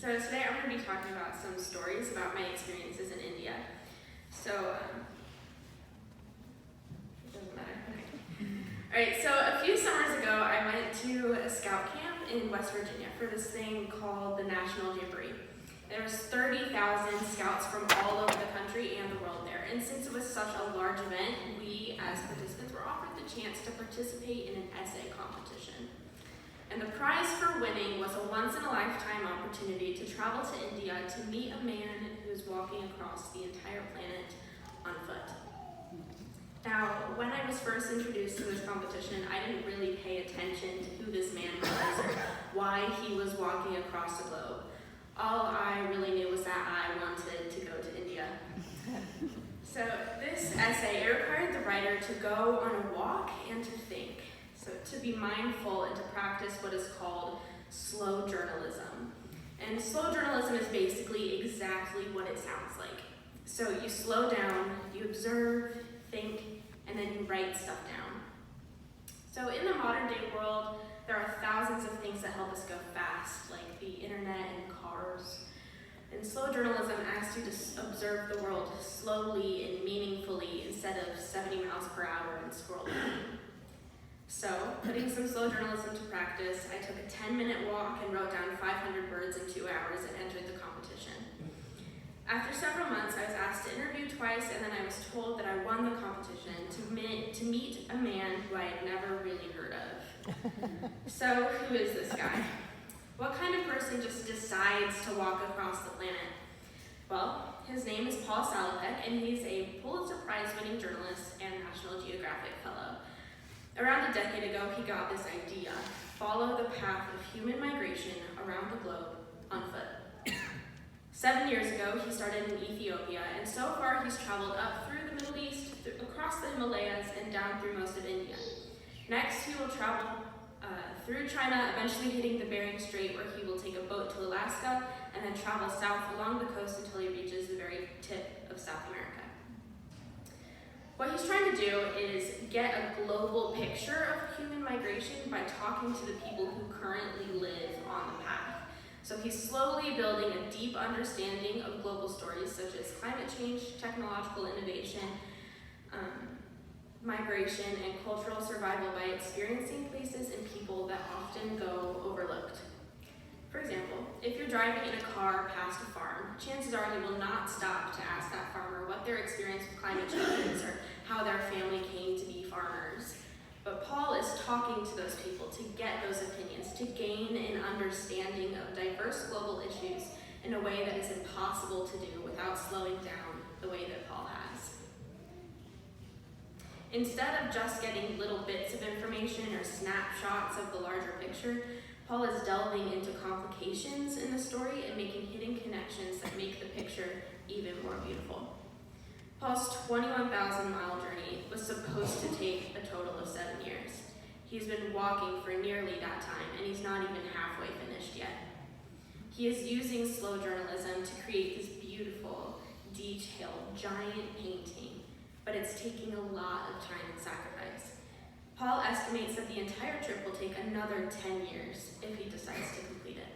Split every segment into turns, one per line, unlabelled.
So today I'm going to be talking about some stories about my experiences in India. So, it doesn't matter. Okay. Alright, so a few summers ago I went to a scout camp in West Virginia for this thing called the National Geographic. There was 30,000 scouts from all over the country and the world there. And since it was such a large event, we as participants were offered the chance to participate in an essay competition. And the prize for winning was a once-in-a-lifetime opportunity to travel to India to meet a man who was walking across the entire planet on foot. Now, when I was first introduced to this competition, I didn't really pay attention to who this man was or why he was walking across the globe. All I really knew was that I wanted to go to India. So this essay, it required the writer to go on a walk and to think. So to be mindful and to practice what is called slow journalism. And slow journalism is basically exactly what it sounds like. So you slow down, you observe, think, and then you write stuff down. So in the modern day world, there are thousands of things that help us go fast, like the internet and cars. And slow journalism asks you to observe the world slowly and meaningfully instead of 70 miles per hour and scrolling. So, putting some slow journalism to practice, I took a 10-minute walk and wrote down 500 words in 2 hours and entered the competition. After several months, I was asked to interview twice, and then I was told that I won the competition to meet a man who I had never really heard of. So, who is this guy? What kind of person just decides to walk across the planet? Well, his name is Paul Salopek, and he's a Pulitzer Prize-winning journalist and National Geographic fellow. Around a decade ago, he got this idea: follow the path of human migration around the globe on foot. 7 years ago, he started in Ethiopia, and so far he's traveled up through the Middle East, across the Himalayas, and down through most of India. Next, he will travel through China, eventually hitting the Bering Strait, where he will take a boat to Alaska, and then travel south along the coast until he reaches the very tip of South America. What he's trying to do is get a global picture of human migration by talking to the people who currently live on the path. So he's slowly building a deep understanding of global stories such as climate change, technological innovation, migration, and cultural survival by experiencing places and people that often go overlooked. For example, if you're driving in a car past a farm, chances are you will not stop to ask that farmer what their experience with climate change is or how their family came to be farmers. But Paul is talking to those people to get those opinions, to gain an understanding of diverse global issues in a way that is impossible to do without slowing down the way that Paul has. Instead of just getting little bits of information or snapshots of the larger picture, Paul is delving into complications in the story and making hidden connections that make the picture even more beautiful. Paul's 21,000-mile journey was supposed to take a total of 7 years. He's been walking for nearly that time, and he's not even halfway finished yet. He is using slow journalism to create this beautiful, detailed, giant painting, but it's taking a lot of time and sacrifice. Paul estimates that the entire trip will take another 10 years if he decides to complete it.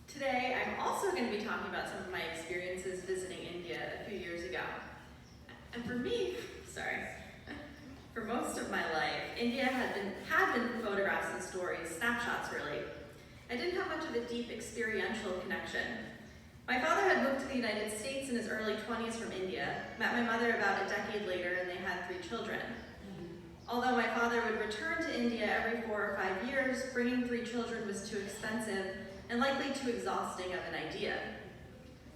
Today, I'm also going to be talking about some of my experiences visiting India a few years ago. And for me, for most of my life, India had been photographs and stories, snapshots really. I didn't have much of a deep experiential connection. My father had moved to the United States in his early 20s from India, met my mother about a decade later, and they had 3 children. Although my father would return to India every 4 or 5 years, bringing 3 children was too expensive and likely too exhausting of an idea.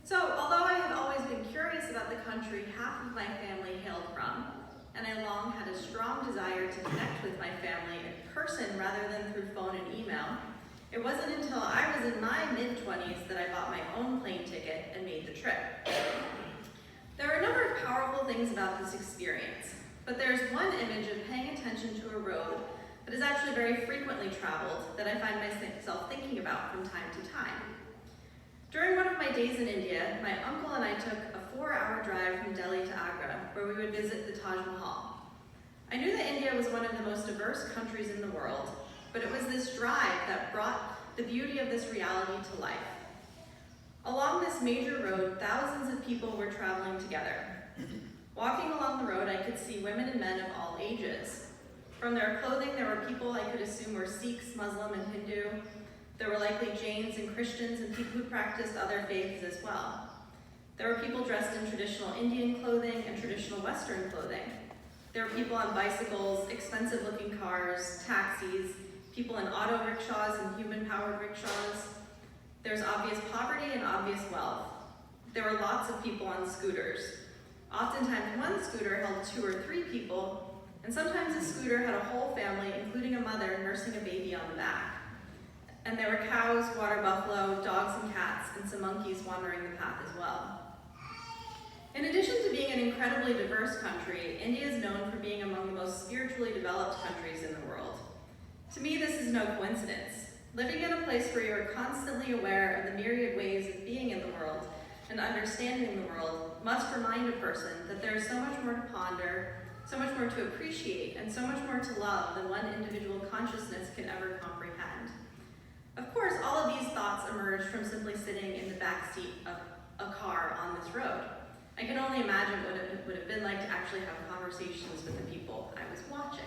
So, although I had always been curious about the country half of my family hailed from, and I long had a strong desire to connect with my family in person rather than through phone and email, it wasn't until I was in my mid-20s that I bought my own plane ticket and made the trip. There are a number of powerful things about this experience, but there's one image of paying attention to a road that is actually very frequently traveled that I find myself thinking about from time to time. During one of my days in India, my uncle and I took a 4-hour drive from Delhi to Agra, where we would visit the Taj Mahal. I knew that India was one of the most diverse countries in the world,
but it was this drive that brought the beauty of this reality to life. Along this major road, thousands of people were traveling together. Walking along the road, I could see women and men of all ages. From their clothing, there were people I could assume were Sikhs, Muslim, and Hindu. There were likely Jains and Christians and people who practiced other faiths as well. There were people dressed in traditional Indian clothing and traditional Western clothing. There were people on bicycles, expensive-looking cars, taxis, people in auto rickshaws and human-powered rickshaws. There's obvious poverty and obvious wealth. There were lots of people on scooters. Oftentimes, one scooter held 2 or 3 people, and sometimes a scooter had a whole family, including a mother nursing a baby on the back. And there were cows, water buffalo, dogs and cats, and some monkeys wandering the path as well. In addition to being an incredibly diverse country, India is known for being among the most spiritually developed countries in the world. To me, this is no coincidence. Living in a place where you are constantly aware of the myriad ways of being in the world and understanding the world must remind a person that there is so much more to ponder, so much more to appreciate, and so much more to love than one individual consciousness can ever comprehend. Of course, all of these thoughts emerge from simply sitting in the back seat of a car on this road. I can only imagine what it would have been like to actually have conversations with the people I was watching.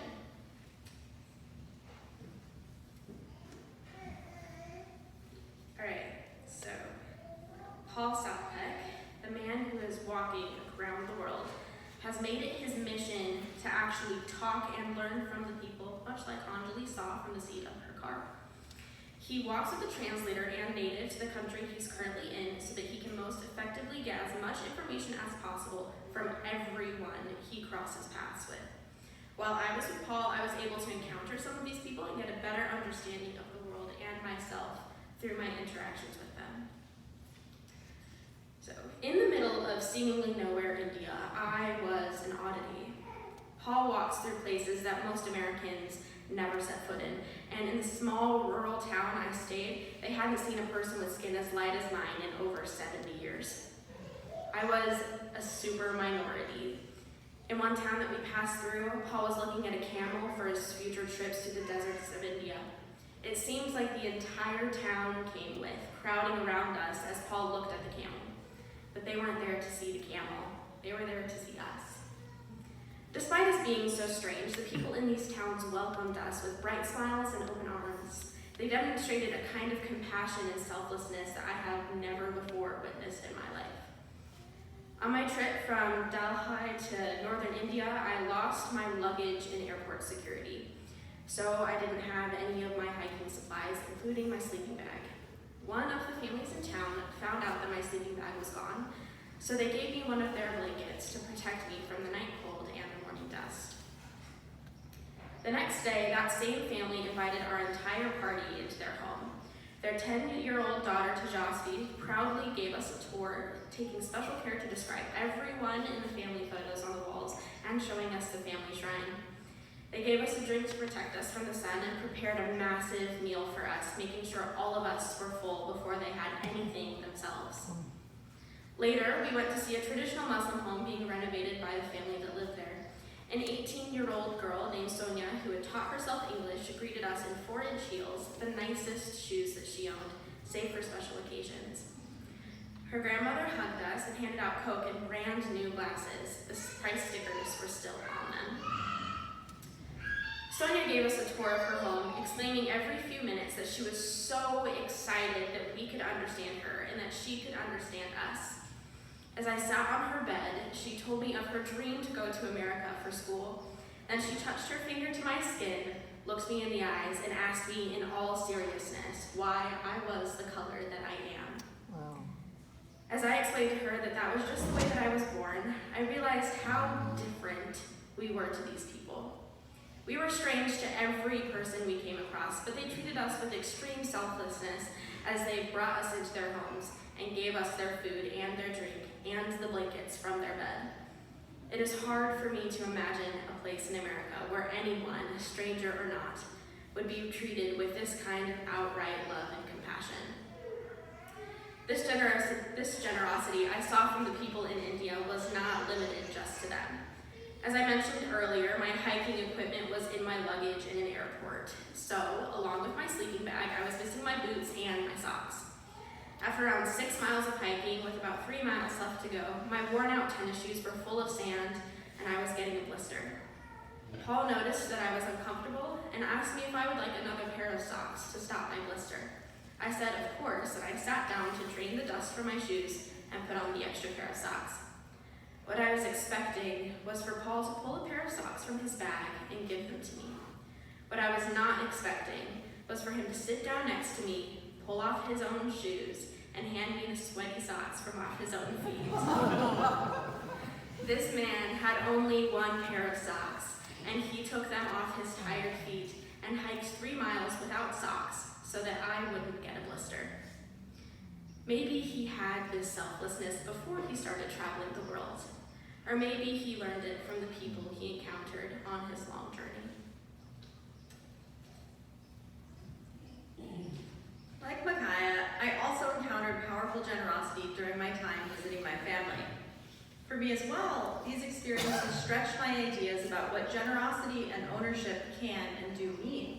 All right, so Paul Southpeck, the man who is walking around the world, has made it his mission to actually talk and learn from the people, much like Anjali saw from the seat of her car. He walks with a translator and native to the country he's currently in so that he can most effectively get as much information as possible from everyone he crosses paths with. While I was with Paul, I was able to encounter some of these people and get a better understanding of the world and myself through my interactions with them. So, in the middle of seemingly nowhere, India, I was an oddity. Paul walks through places that most Americans never set foot in, and in the small rural town I stayed, they hadn't seen a person with skin as light as mine in over 70 years. I was a super minority. In one town that we passed through, Paul was looking at a camel for his future trips to the deserts of India. It seems like the entire town came with, crowding around us as Paul looked at the camel. But they weren't there to see the camel, they were there to see us. Despite us being so strange, the people in these towns welcomed us with bright smiles and open arms. They demonstrated a kind of compassion and selflessness that I have never before witnessed in my life. On my trip from Delhi to northern India, I lost my luggage in airport security. So I didn't have any of my hiking supplies, including my sleeping bag. One of the families in town found out that my sleeping bag was gone, so they gave me one of their blankets to protect me from the night cold and the morning dust. The next day, that same family invited our entire party into their home. Their 10-year-old daughter, Tajasvi, proudly gave us a tour, taking special care to describe everyone in the family photos on the walls and showing us the family shrine. They gave us a drink to protect us from the sun and prepared a massive meal for us, making sure all of us were full before they had anything themselves. Later, we went to see a traditional Muslim home being renovated by the family that lived there. An 18-year-old girl named Sonia, who had taught herself English, greeted us in 4-inch heels, the nicest shoes that she owned, save for special occasions. Her grandmother hugged us and handed out Coke in brand new glasses. The price stickers were still on them. Sonia gave us a tour of her home, explaining every few minutes that she was so excited that we could understand her and that she could understand us. As I sat on her bed, she told me of her dream to go to America for school. Then she touched her finger to my skin, looked me in the eyes, and asked me in all seriousness why I was the color that I am.
Wow.
As I explained to her that that was just the way that I was born, I realized how different we were to these people. We were strange to every person we came across, but they treated us with extreme selflessness as they brought us into their homes and gave us their food and their drink and the blankets from their bed. It is hard for me to imagine a place in America where anyone, stranger or not, would be treated with this kind of outright love and compassion. This generosity I saw from the people in India was not limited just to them. As I mentioned earlier, my hiking equipment was in my luggage in an airport. So, along with my sleeping bag, I was missing my boots and my socks. After around 6 miles of hiking, with about 3 miles left to go, my worn-out tennis shoes were full of sand, and I was getting a blister. Paul noticed that I was uncomfortable and asked me if I would like another pair of socks to stop my blister. I said of course, and I sat down to drain the dust from my shoes and put on the extra pair of socks. What I was expecting was for Paul to pull a pair of socks from his bag and give them to me. What I was not expecting was for him to sit down next to me, pull off his own shoes, and hand me the sweaty socks from off his own feet. This man had only one pair of socks, and he took them off his tired feet and hiked 3 miles without socks so that I wouldn't get a blister. Maybe he had this selflessness before he started traveling the world, or maybe he learned it from the people he encountered on his long journey.
Like Miciah, I also encountered powerful generosity during my time visiting my family. For me as well, these experiences stretched my ideas about what generosity and ownership can and do mean.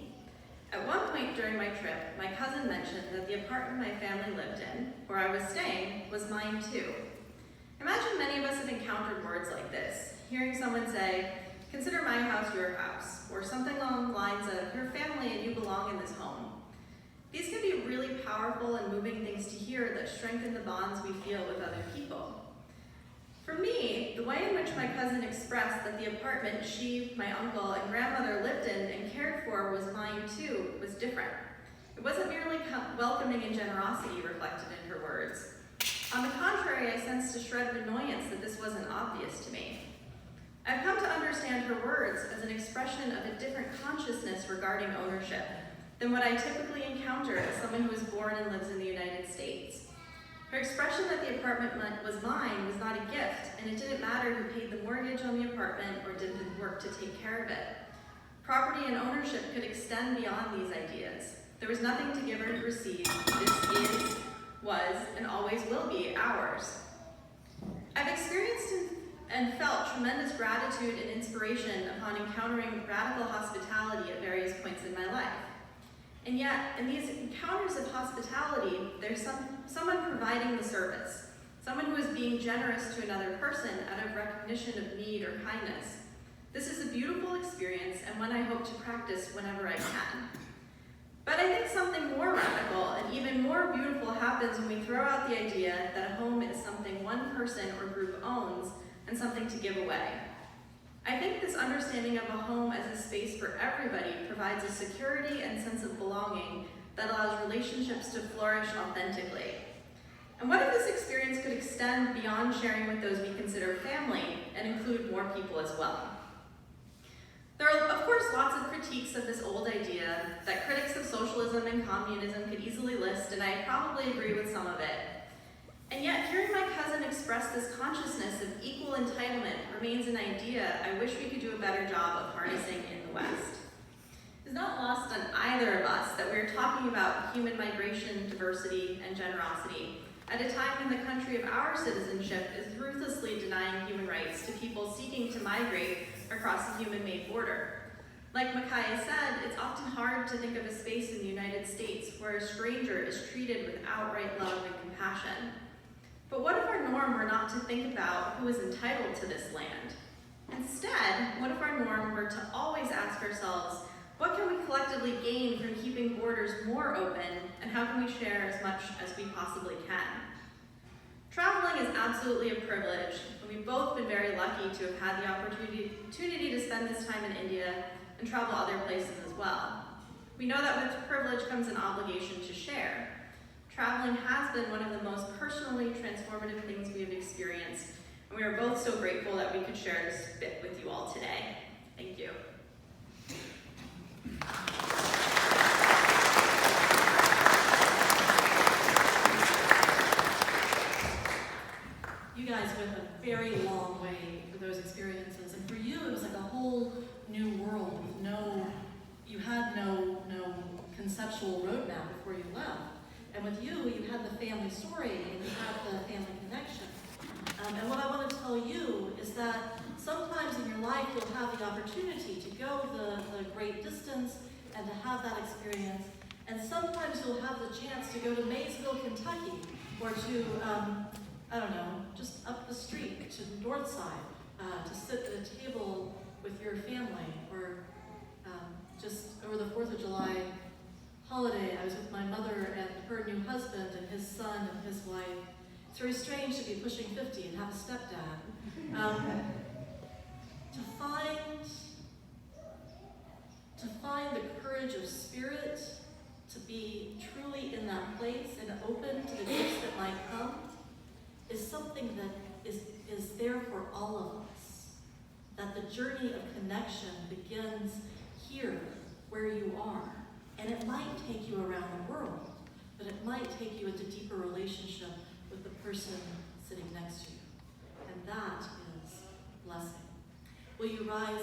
At one point during my trip, my cousin mentioned that the apartment my family lived in, where I was staying, was mine too. Imagine many of us have encountered words like this, hearing someone say, "Consider my house your house," or something along the lines of, "Your family and you belong in this home." These can be really powerful and moving things to hear that strengthen the bonds we feel with other people. For me, the way in which my cousin expressed that the apartment she, my uncle, and grandmother lived in and cared for was mine too was different. It wasn't merely welcoming and generosity reflected in her words. On the contrary, I sensed a shred of annoyance that this wasn't obvious to me. I've come to understand her words as an expression of a different consciousness regarding ownership than what I typically encounter as someone who was born and lives in the United States. Her expression that the apartment was mine was not a gift, and it didn't matter who paid the mortgage on the apartment or did the work to take care of it. Property and ownership could extend beyond these ideas. There was nothing to give or to receive. This is, was, and always will be ours. I've experienced and felt tremendous gratitude and inspiration upon encountering radical hospitality at various points in my life. And yet, in these encounters of hospitality, there's someone providing the service, someone who is being generous to another person out of recognition of need or kindness. This is a beautiful experience and one I hope to practice whenever I can. But I think something more radical and even more beautiful happens when we throw out the idea that a home is something one person or group owns and something to give away. I think this understanding of a home as a space for everybody provides a security and sense of belonging that allows relationships to flourish authentically. And what if this experience could extend beyond sharing with those we consider family and include more people as well? There are, of course, lots of critiques of this old idea that critics of socialism and communism could easily list, and I probably agree with some of it. And yet, hearing my cousin express this consciousness of equal entitlement remains an idea I wish we could do a better job of harnessing in the West. It's not lost on either of us that we're talking about human migration, diversity, and generosity at a time when the country of our citizenship is ruthlessly denying human rights to people seeking to migrate across a human-made border. Like Miciah said, it's often hard to think of a space in the United States where a stranger is treated with outright love and compassion. But what if our norm were not to think about who is entitled to this land? Instead, what if our norm were to always ask ourselves, what can we collectively gain from keeping borders more open, and how can we share as much as we possibly can? Traveling is absolutely a privilege, and we've both been very lucky to have had the opportunity to spend this time in India and travel other places as well. We know that with privilege comes an obligation to share. Traveling has been one of the most personally transformative things we have experienced, and we are both so grateful that we could share this bit with you all today. Thank you.
You guys went a very long way for those experiences, and for you it was like a whole new world with you had no conceptual roadmap before you left. And with you had the family story and you had the family connection. And what I want to tell you is that sometimes in your in life you'll have the opportunity to go the great distance and to have that experience. And sometimes you'll have the chance to go to Maysville, Kentucky, or to, I don't know, just up the street to Northside, to sit at a table with your family, or just over the 4th of July holiday, I was with my mother and her new husband and his son and his wife. It's very strange to be pushing 50 and have a stepdad. To find the courage of spirit, to be truly in that place and open to the gifts that might come, is something that is there for all of us. That the journey of connection begins here, where you are. And it might take you around the world, but it might take you into deeper relationship with the person sitting next to you. And that is blessing. Will you rise?